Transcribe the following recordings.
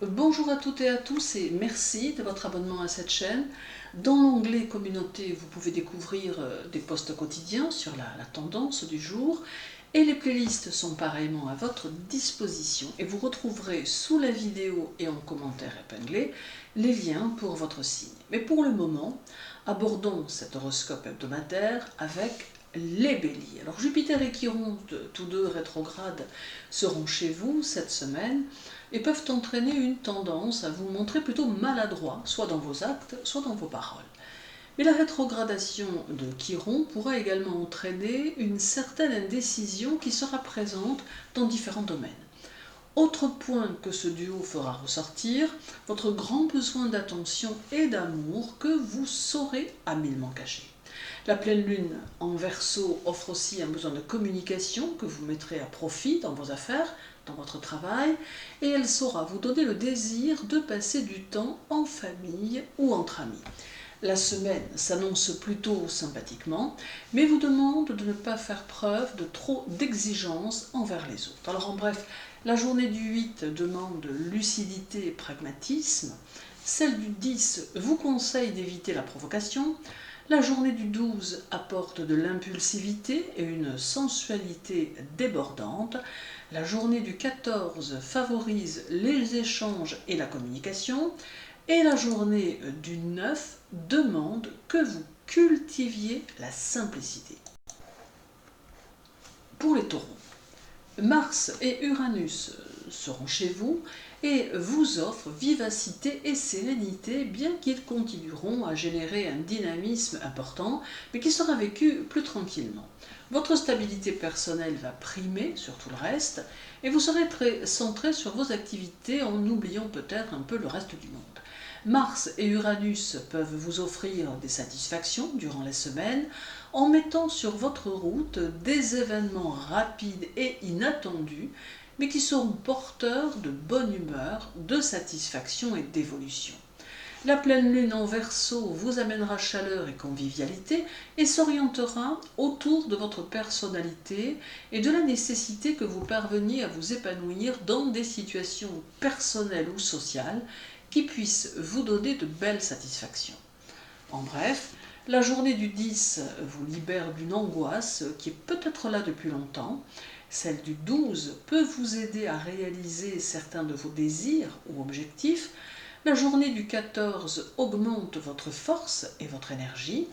Bonjour à toutes et à tous et merci de votre abonnement à cette chaîne. Dans l'onglet communauté, vous pouvez découvrir des posts quotidiens sur la tendance du jour et les playlists sont pareillement à votre disposition et vous retrouverez sous la vidéo et en commentaire épinglé les liens pour votre signe. Mais pour le moment, abordons cet horoscope hebdomadaire avec les béliers. Alors Jupiter et Chiron, tous deux rétrogrades, seront chez vous cette semaine et peuvent entraîner une tendance à vous montrer plutôt maladroit, soit dans vos actes, soit dans vos paroles. Mais la rétrogradation de Chiron pourra également entraîner une certaine indécision qui sera présente dans différents domaines. Autre point que ce duo fera ressortir, votre grand besoin d'attention et d'amour que vous saurez habilement cacher. La pleine lune en Verseau offre aussi un besoin de communication que vous mettrez à profit dans vos affaires, dans votre travail, et elle saura vous donner le désir de passer du temps en famille ou entre amis. La semaine s'annonce plutôt sympathiquement, mais vous demande de ne pas faire preuve de trop d'exigence envers les autres. Alors en bref, la journée du 8 demande lucidité et pragmatisme, celle du 10 vous conseille d'éviter la provocation, la journée du 12 apporte de l'impulsivité et une sensualité débordante. La journée du 14 favorise les échanges et la communication. Et la journée du 9 demande que vous cultiviez la simplicité. Pour les taureaux, Mars et Uranus seront chez vous et vous offrent vivacité et sérénité, bien qu'ils continueront à générer un dynamisme important, mais qui sera vécu plus tranquillement. Votre stabilité personnelle va primer sur tout le reste, et vous serez très centré sur vos activités en oubliant peut-être un peu le reste du monde. Mars et Uranus peuvent vous offrir des satisfactions durant la semaine en mettant sur votre route des événements rapides et inattendus, mais qui seront porteurs de bonne humeur, de satisfaction et d'évolution. La pleine lune en Verseau vous amènera chaleur et convivialité et s'orientera autour de votre personnalité et de la nécessité que vous parveniez à vous épanouir dans des situations personnelles ou sociales qui puissent vous donner de belles satisfactions. En bref, la journée du 10 vous libère d'une angoisse qui est peut-être là depuis longtemps. Celle du 12 peut vous aider à réaliser certains de vos désirs ou objectifs. La journée du 14 augmente votre force et votre énergie.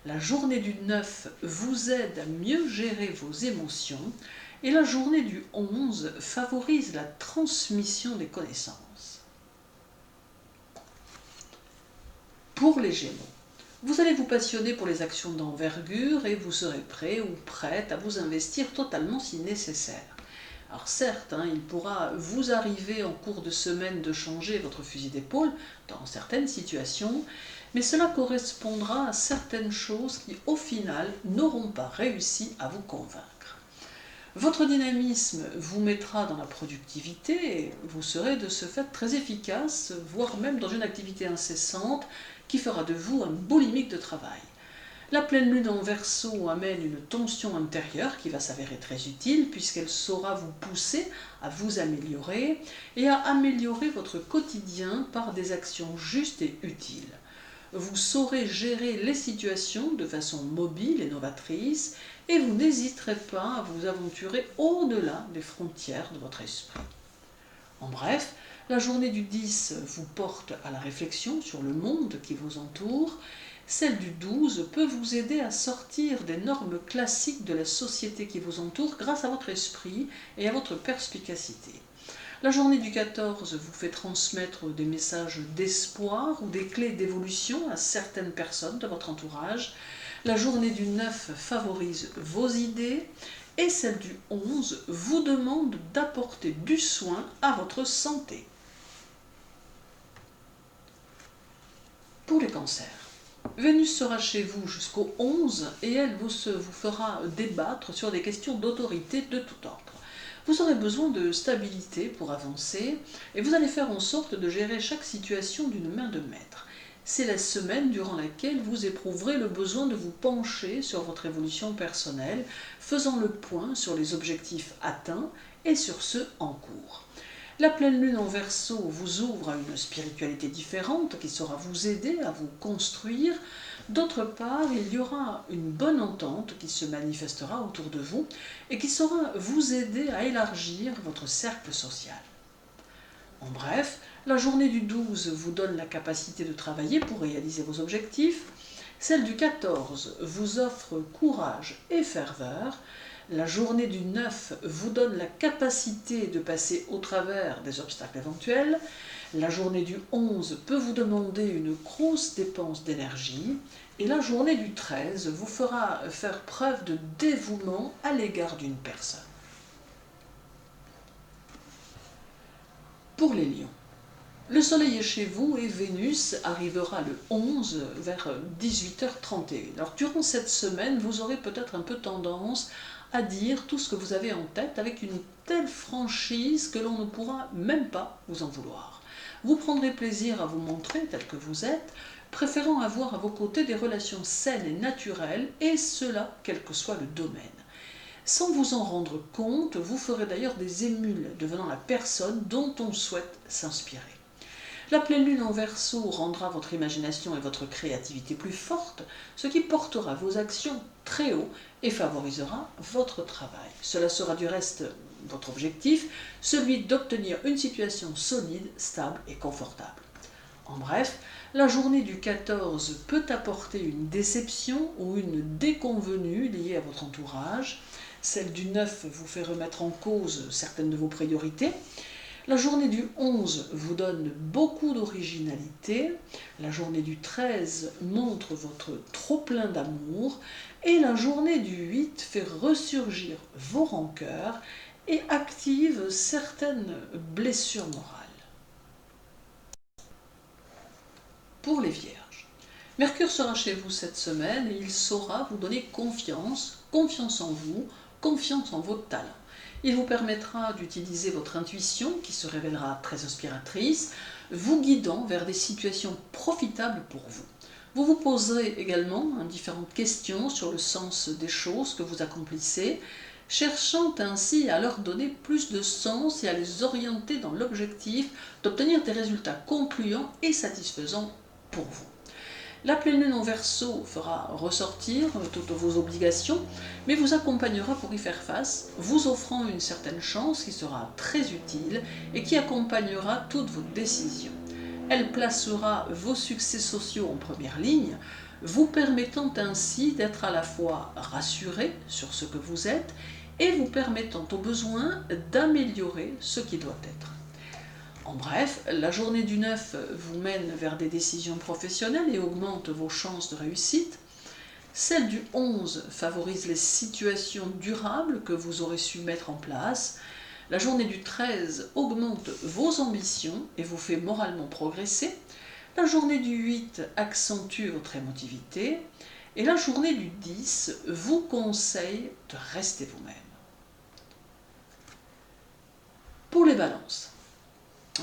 La journée du 9 vous aide à mieux gérer vos émotions. Et la journée du 11 favorise la transmission des connaissances. Pour les Gémeaux, vous allez vous passionner pour les actions d'envergure et vous serez prêt ou prête à vous investir totalement si nécessaire. Alors certes, il pourra vous arriver en cours de semaine de changer votre fusil d'épaule dans certaines situations, mais cela correspondra à certaines choses qui au final n'auront pas réussi à vous convaincre. Votre dynamisme vous mettra dans la productivité et vous serez de ce fait très efficace, voire même dans une activité incessante qui fera de vous un boulimique de travail. La pleine lune en Verseau amène une tension intérieure qui va s'avérer très utile puisqu'elle saura vous pousser à vous améliorer et à améliorer votre quotidien par des actions justes et utiles. Vous saurez gérer les situations de façon mobile et novatrice et vous n'hésiterez pas à vous aventurer au-delà des frontières de votre esprit. En bref, la journée du 10 vous porte à la réflexion sur le monde qui vous entoure. Celle du 12 peut vous aider à sortir des normes classiques de la société qui vous entoure grâce à votre esprit et à votre perspicacité. La journée du 14 vous fait transmettre des messages d'espoir ou des clés d'évolution à certaines personnes de votre entourage. La journée du 9 favorise vos idées et celle du 11 vous demande d'apporter du soin à votre santé. Pour les cancers, Vénus sera chez vous jusqu'au 11 et elle vous fera débattre sur des questions d'autorité de tout ordre. Vous aurez besoin de stabilité pour avancer et vous allez faire en sorte de gérer chaque situation d'une main de maître. C'est la semaine durant laquelle vous éprouverez le besoin de vous pencher sur votre évolution personnelle, faisant le point sur les objectifs atteints et sur ceux en cours. La pleine lune en Verseau vous ouvre à une spiritualité différente qui saura vous aider à vous construire. D'autre part, il y aura une bonne entente qui se manifestera autour de vous et qui saura vous aider à élargir votre cercle social. En bref, la journée du 12 vous donne la capacité de travailler pour réaliser vos objectifs. Celle du 14 vous offre courage et ferveur. La journée du 9 vous donne la capacité de passer au travers des obstacles éventuels. La journée du 11 peut vous demander une grosse dépense d'énergie. Et la journée du 13 vous fera faire preuve de dévouement à l'égard d'une personne. Pour les lions, le soleil est chez vous et Vénus arrivera le 11 vers 18h31. Alors durant cette semaine, vous aurez peut-être un peu tendance à dire tout ce que vous avez en tête avec une telle franchise que l'on ne pourra même pas vous en vouloir. Vous prendrez plaisir à vous montrer tel que vous êtes, préférant avoir à vos côtés des relations saines et naturelles, et cela quel que soit le domaine. Sans vous en rendre compte, vous ferez d'ailleurs des émules devenant la personne dont on souhaite s'inspirer. La pleine lune en Verseau rendra votre imagination et votre créativité plus fortes, ce qui portera vos actions très haut et favorisera votre travail. Cela sera du reste votre objectif, celui d'obtenir une situation solide, stable et confortable. En bref, la journée du 14 peut apporter une déception ou une déconvenue liée à votre entourage. Celle du 9 vous fait remettre en cause certaines de vos priorités. La journée du 11 vous donne beaucoup d'originalité. La journée du 13 montre votre trop-plein d'amour. Et la journée du 8 fait ressurgir vos rancœurs et active certaines blessures morales. Pour les Vierges, Mercure sera chez vous cette semaine et il saura vous donner confiance en vous, confiance en vos talents. Il vous permettra d'utiliser votre intuition qui se révélera très inspiratrice, vous guidant vers des situations profitables pour vous. Vous vous poserez également différentes questions sur le sens des choses que vous accomplissez, cherchant ainsi à leur donner plus de sens et à les orienter dans l'objectif d'obtenir des résultats concluants et satisfaisants pour vous. La pleine lune en Verseau fera ressortir toutes vos obligations, mais vous accompagnera pour y faire face, vous offrant une certaine chance qui sera très utile et qui accompagnera toutes vos décisions. Elle placera vos succès sociaux en première ligne, vous permettant ainsi d'être à la fois rassuré sur ce que vous êtes et vous permettant au besoin d'améliorer ce qui doit être. En bref, la journée du 9 vous mène vers des décisions professionnelles et augmente vos chances de réussite. Celle du 11 favorise les situations durables que vous aurez su mettre en place. La journée du 13 augmente vos ambitions et vous fait moralement progresser. La journée du 8 accentue votre émotivité. Et la journée du 10 vous conseille de rester vous-même. Pour les balances,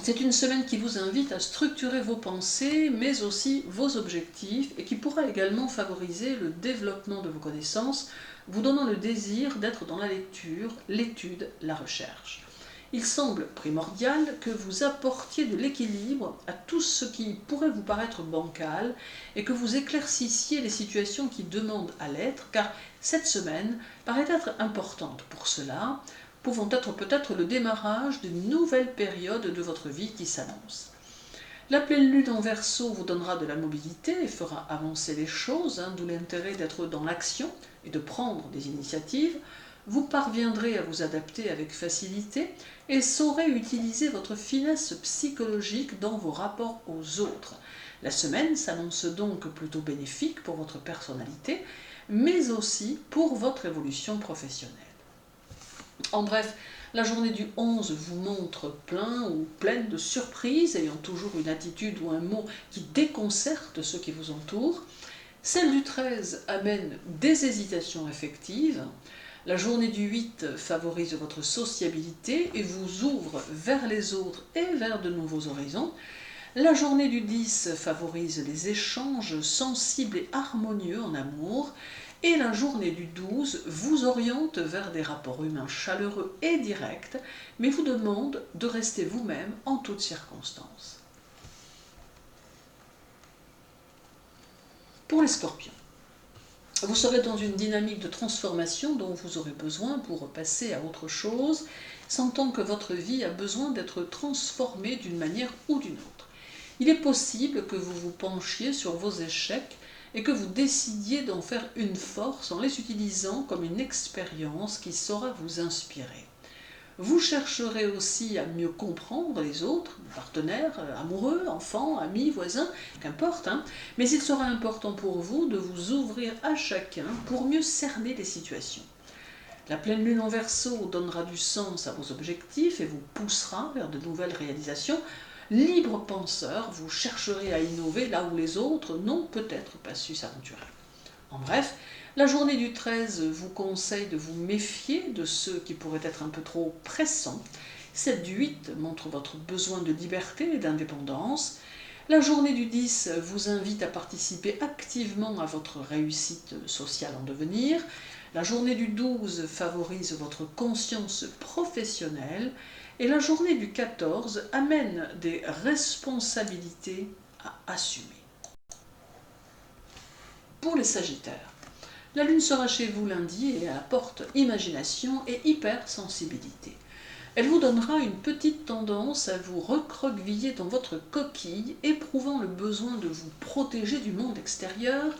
c'est une semaine qui vous invite à structurer vos pensées, mais aussi vos objectifs, et qui pourra également favoriser le développement de vos connaissances, vous donnant le désir d'être dans la lecture, l'étude, la recherche. Il semble primordial que vous apportiez de l'équilibre à tout ce qui pourrait vous paraître bancal, et que vous éclaircissiez les situations qui demandent à l'être, car cette semaine paraît être importante pour cela, pouvant être peut-être le démarrage d'une nouvelle période de votre vie qui s'annonce. La pleine lune en Verseau vous donnera de la mobilité et fera avancer les choses, d'où l'intérêt d'être dans l'action et de prendre des initiatives. Vous parviendrez à vous adapter avec facilité et saurez utiliser votre finesse psychologique dans vos rapports aux autres. La semaine s'annonce donc plutôt bénéfique pour votre personnalité, mais aussi pour votre évolution professionnelle. En bref, la journée du 11 vous montre plein ou pleine de surprises, ayant toujours une attitude ou un mot qui déconcerte ceux qui vous entourent. Celle du 13 amène des hésitations affectives. La journée du 8 favorise votre sociabilité et vous ouvre vers les autres et vers de nouveaux horizons. La journée du 10 favorise les échanges sensibles et harmonieux en amour. Et la journée du 12 vous oriente vers des rapports humains chaleureux et directs, mais vous demande de rester vous-même en toutes circonstances. Pour les scorpions, vous serez dans une dynamique de transformation dont vous aurez besoin pour passer à autre chose, sentant que votre vie a besoin d'être transformée d'une manière ou d'une autre. Il est possible que vous vous penchiez sur vos échecs et que vous décidiez d'en faire une force en les utilisant comme une expérience qui saura vous inspirer. Vous chercherez aussi à mieux comprendre les autres, partenaires, amoureux, enfants, amis, voisins, qu'importe, mais il sera important pour vous de vous ouvrir à chacun pour mieux cerner les situations. La pleine lune en Verseau donnera du sens à vos objectifs et vous poussera vers de nouvelles réalisations. Libre penseur, vous chercherez à innover là où les autres n'ont peut-être pas su s'aventurer. En bref, la journée du 13 vous conseille de vous méfier de ceux qui pourraient être un peu trop pressants. Celle du 8 montre votre besoin de liberté et d'indépendance. La journée du 10 vous invite à participer activement à votre réussite sociale en devenir. La journée du 12 favorise votre conscience professionnelle. Et la journée du 14 amène des responsabilités à assumer. Pour les Sagittaires, la Lune sera chez vous lundi et apporte imagination et hypersensibilité. Elle vous donnera une petite tendance à vous recroqueviller dans votre coquille, éprouvant le besoin de vous protéger du monde extérieur,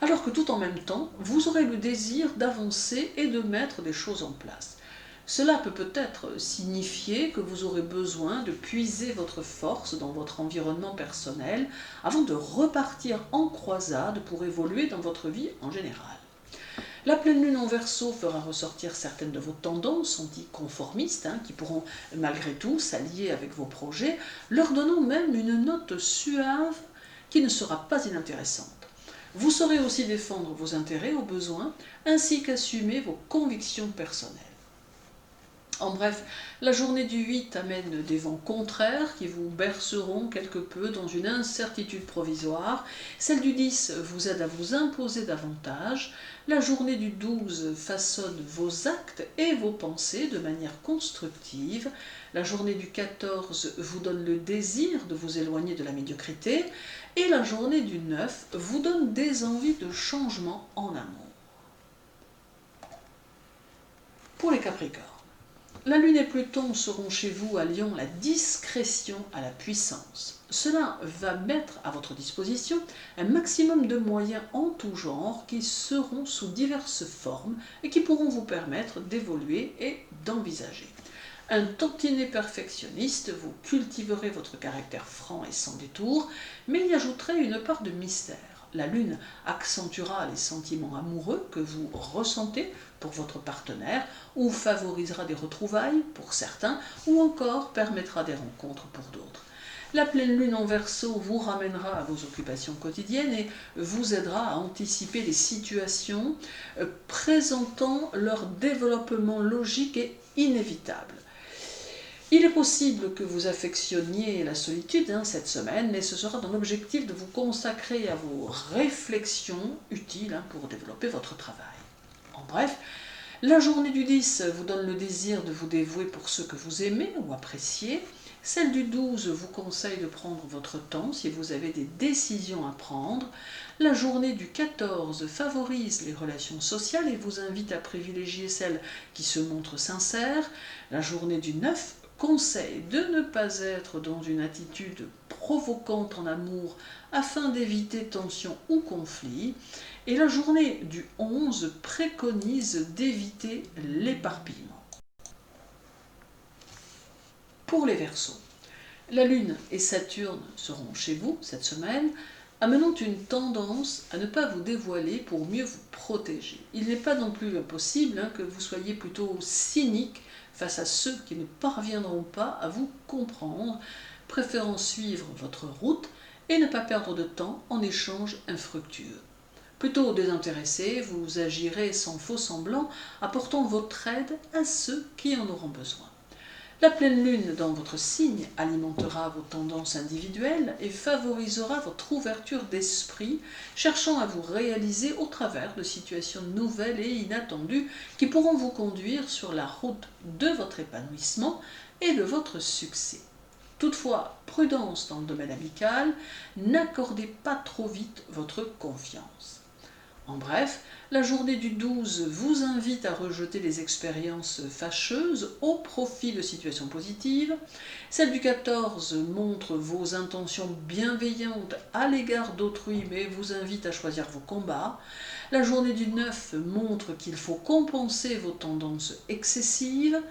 alors que tout en même temps, vous aurez le désir d'avancer et de mettre des choses en place. Cela peut peut-être signifier que vous aurez besoin de puiser votre force dans votre environnement personnel avant de repartir en croisade pour évoluer dans votre vie en général. La pleine lune en Verseau fera ressortir certaines de vos tendances anticonformistes qui pourront malgré tout s'allier avec vos projets, leur donnant même une note suave qui ne sera pas inintéressante. Vous saurez aussi défendre vos intérêts au besoin, ainsi qu'assumer vos convictions personnelles. En bref, la journée du 8 amène des vents contraires qui vous berceront quelque peu dans une incertitude provisoire. Celle du 10 vous aide à vous imposer davantage. La journée du 12 façonne vos actes et vos pensées de manière constructive. La journée du 14 vous donne le désir de vous éloigner de la médiocrité. Et la journée du 9 vous donne des envies de changement en amour. Pour les Capricornes, la Lune et Pluton seront chez vous alliant la discrétion à la puissance. Cela va mettre à votre disposition un maximum de moyens en tout genre qui seront sous diverses formes et qui pourront vous permettre d'évoluer et d'envisager. Un tantinet perfectionniste, vous cultiverez votre caractère franc et sans détour, mais y ajouterez une part de mystère. La Lune accentuera les sentiments amoureux que vous ressentez pour votre partenaire, ou favorisera des retrouvailles pour certains, ou encore permettra des rencontres pour d'autres. La pleine lune en Verseau vous ramènera à vos occupations quotidiennes et vous aidera à anticiper les situations présentant leur développement logique et inévitable. Il est possible que vous affectionniez la solitude cette semaine, mais ce sera dans l'objectif de vous consacrer à vos réflexions utiles pour développer votre travail. En bref, la journée du 10 vous donne le désir de vous dévouer pour ceux que vous aimez ou appréciez. Celle du 12 vous conseille de prendre votre temps si vous avez des décisions à prendre. La journée du 14 favorise les relations sociales et vous invite à privilégier celles qui se montrent sincères. La journée du 9 conseille de ne pas être dans une attitude provocante en amour afin d'éviter tension ou conflit. Et la journée du 11 préconise d'éviter l'éparpillement. Pour les Verseaux, la Lune et Saturne seront chez vous cette semaine, amenant une tendance à ne pas vous dévoiler pour mieux vous protéger. Il n'est pas non plus impossible que vous soyez plutôt cynique face à ceux qui ne parviendront pas à vous comprendre, préférant suivre votre route et ne pas perdre de temps en échanges infructueux. Plutôt désintéressé, vous agirez sans faux semblant, apportant votre aide à ceux qui en auront besoin. La pleine lune dans votre signe alimentera vos tendances individuelles et favorisera votre ouverture d'esprit, cherchant à vous réaliser au travers de situations nouvelles et inattendues qui pourront vous conduire sur la route de votre épanouissement et de votre succès. Toutefois, prudence dans le domaine amical, n'accordez pas trop vite votre confiance. En bref, la journée du 12 vous invite à rejeter les expériences fâcheuses au profit de situations positives. Celle du 14 montre vos intentions bienveillantes à l'égard d'autrui mais vous invite à choisir vos combats. La journée du 9 montre qu'il faut compenser vos tendances excessives.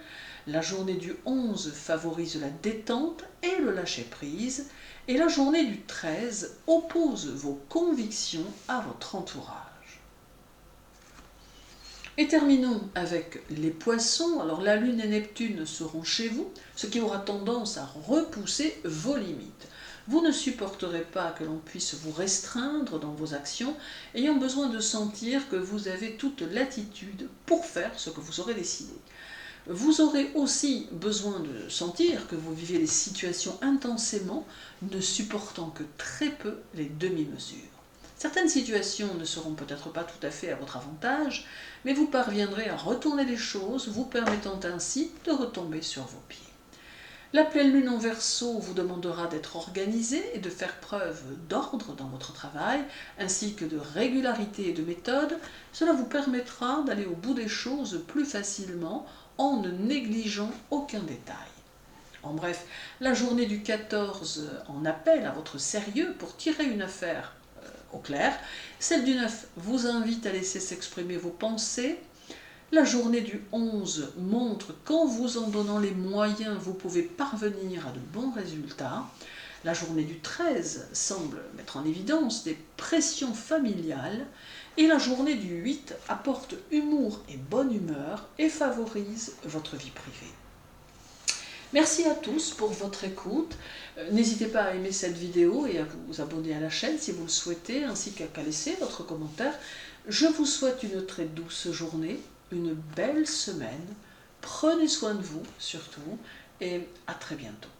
La journée du 11 favorise la détente et le lâcher-prise. Et la journée du 13 oppose vos convictions à votre entourage. Et terminons avec les poissons. Alors la Lune et Neptune seront chez vous, ce qui aura tendance à repousser vos limites. Vous ne supporterez pas que l'on puisse vous restreindre dans vos actions, ayant besoin de sentir que vous avez toute latitude pour faire ce que vous aurez décidé. Vous aurez aussi besoin de sentir que vous vivez les situations intensément, ne supportant que très peu les demi-mesures. Certaines situations ne seront peut-être pas tout à fait à votre avantage, mais vous parviendrez à retourner les choses, vous permettant ainsi de retomber sur vos pieds. La pleine lune en Verseau vous demandera d'être organisé et de faire preuve d'ordre dans votre travail, ainsi que de régularité et de méthode. Cela vous permettra d'aller au bout des choses plus facilement en ne négligeant aucun détail. En bref, la journée du 14 en appelle à votre sérieux pour tirer une affaire au clair. Celle du 9 vous invite à laisser s'exprimer vos pensées. La journée du 11 montre qu'en vous en donnant les moyens, vous pouvez parvenir à de bons résultats. La journée du 13 semble mettre en évidence des pressions familiales. Et la journée du 8 apporte humour et bonne humeur et favorise votre vie privée. Merci à tous pour votre écoute. N'hésitez pas à aimer cette vidéo et à vous abonner à la chaîne si vous le souhaitez, ainsi qu'à laisser votre commentaire. Je vous souhaite une très douce journée, une belle semaine. Prenez soin de vous surtout et à très bientôt.